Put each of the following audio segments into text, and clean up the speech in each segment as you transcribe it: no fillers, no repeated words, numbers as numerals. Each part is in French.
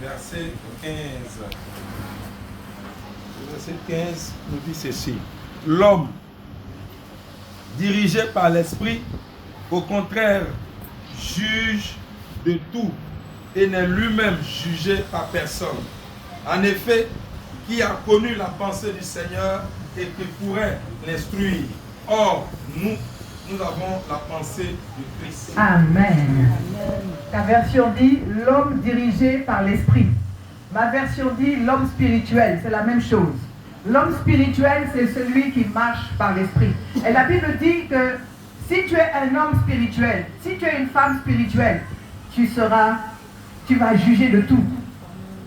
verset 15. Le verset 15 nous dit ceci. L'homme, dirigé par l'esprit, au contraire, juge de tout et n'est lui-même jugé par personne. En effet, qui a connu la pensée du Seigneur et qui pourrait l'instruire. Or, nous avons la pensée du Christ. Amen. Ta version dit l'homme dirigé par l'esprit. Ma version dit l'homme spirituel. C'est la même chose. L'homme spirituel, c'est celui qui marche par l'esprit. Et la Bible dit que si tu es un homme spirituel, si tu es une femme spirituelle, tu vas juger de tout.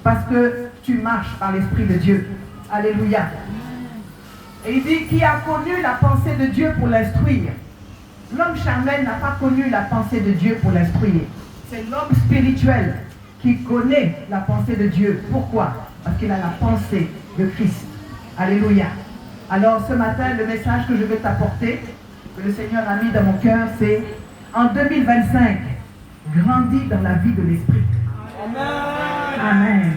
Parce que tu marches par l'esprit de Dieu. Alléluia. Et il dit qui a connu la pensée de Dieu pour l'instruire. L'homme charnel n'a pas connu la pensée de Dieu pour l'instruire. C'est l'homme spirituel qui connaît la pensée de Dieu. Pourquoi? Parce qu'il a la pensée de Christ. Alléluia. Alors ce matin, le message que je veux t'apporter, que le Seigneur a mis dans mon cœur, c'est en 2025, grandis dans la vie de l'esprit. Amen. Amen.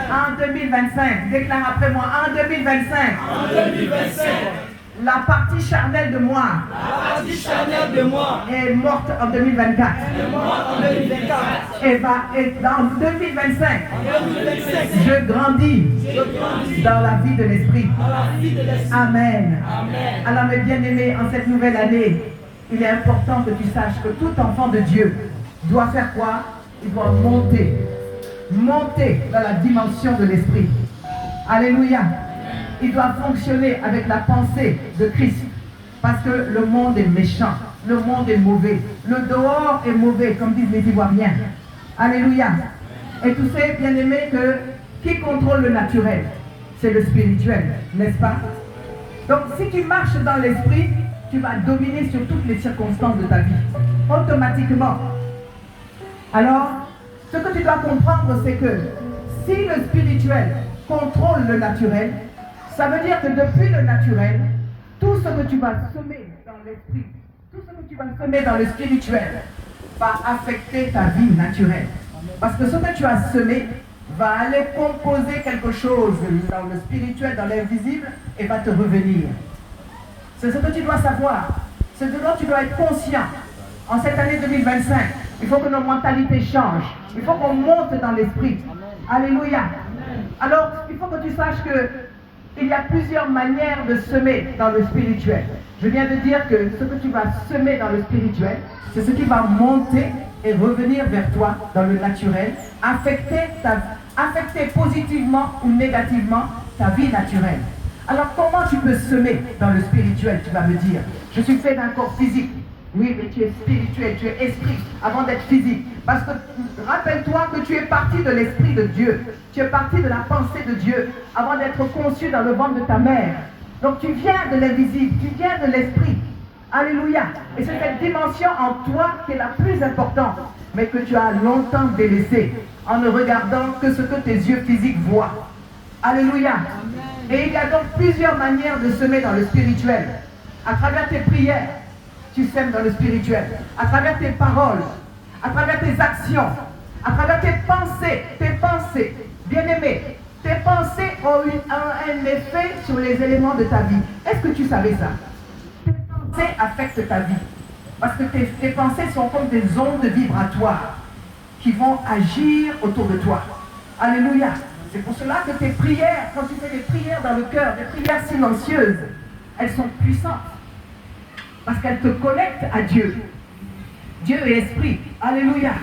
En 2025, déclare après moi, en 2025. En 2025. La partie charnelle de moi, est morte en 2024. Et dans 2025, je grandis dans la vie de l'esprit. Amen. Alors mes bien-aimés, en cette nouvelle année, il est important que tu saches que tout enfant de Dieu doit faire quoi? Il doit monter dans la dimension de l'esprit. Alléluia. Il doit fonctionner avec la pensée de Christ. Parce que le monde est méchant. Le monde est mauvais. Le dehors est mauvais, comme disent les Ivoiriens. Alléluia. Et tu sais, bien-aimé, que qui contrôle le naturel? C'est le spirituel, n'est-ce pas? Donc, si tu marches dans l'esprit, tu vas dominer sur toutes les circonstances de ta vie. Automatiquement. Alors, ce que tu dois comprendre, c'est que si le spirituel contrôle le naturel, ça veut dire que depuis le naturel, tout ce que tu vas semer dans l'esprit, tout ce que tu vas semer dans le spirituel, va affecter ta vie naturelle. Parce que ce que tu as semé va aller composer quelque chose dans le spirituel, dans l'invisible, et va te revenir. C'est ce que tu dois savoir. C'est ce dont tu dois être conscient. En cette année 2025, il faut que nos mentalités changent. Il faut qu'on monte dans l'esprit. Alléluia. Alors, il faut que tu saches que il y a plusieurs manières de semer dans le spirituel. Je viens de dire que ce que tu vas semer dans le spirituel, c'est ce qui va monter et revenir vers toi dans le naturel, affecter positivement ou négativement ta vie naturelle. Alors comment tu peux semer dans le spirituel, tu vas me dire? Je suis fait d'un corps physique. Oui, mais tu es spirituel, tu es esprit avant d'être physique. Parce que rappelle-toi que tu es parti de l'esprit de Dieu. Tu es parti de la pensée de Dieu avant d'être conçu dans le ventre de ta mère. Donc tu viens de l'invisible, tu viens de l'esprit. Alléluia. Et c'est cette dimension en toi qui est la plus importante, mais que tu as longtemps délaissée en ne regardant que ce que tes yeux physiques voient. Alléluia. Et il y a donc plusieurs manières de semer dans le spirituel. À travers tes prières, tu sèmes dans le spirituel. À travers tes paroles, à travers tes actions, à travers tes pensées, bien-aimé, tes pensées ont un effet sur les éléments de ta vie. Est-ce que tu savais ça? Tes pensées affectent ta vie. Parce que tes pensées sont comme des ondes vibratoires qui vont agir autour de toi. Alléluia. C'est pour cela que tes prières, quand tu fais des prières dans le cœur, des prières silencieuses, elles sont puissantes. Parce qu'elles te connectent à Dieu. Dieu est esprit. Alléluia.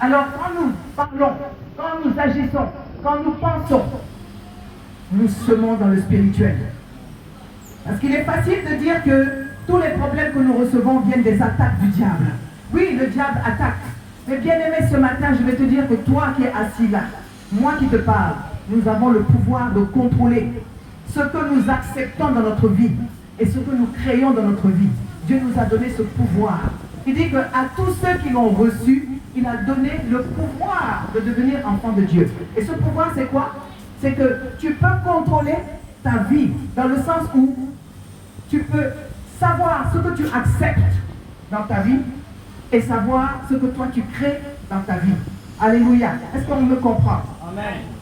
Alors quand nous parlons, quand nous agissons, quand nous pensons, nous semons dans le spirituel. Parce qu'il est facile de dire que tous les problèmes que nous recevons viennent des attaques du diable. Oui, le diable attaque. Mais bien aimé, ce matin, je vais te dire que toi qui es assis là, moi qui te parle, nous avons le pouvoir de contrôler ce que nous acceptons dans notre vie et ce que nous créons dans notre vie. Dieu nous a donné ce pouvoir. Il dit qu'à tous ceux qui l'ont reçu, il a donné le pouvoir de devenir enfant de Dieu. Et ce pouvoir, c'est quoi? C'est que tu peux contrôler ta vie, dans le sens où tu peux savoir ce que tu acceptes dans ta vie et savoir ce que toi tu crées dans ta vie. Alléluia. Est-ce qu'on me comprend? Amen.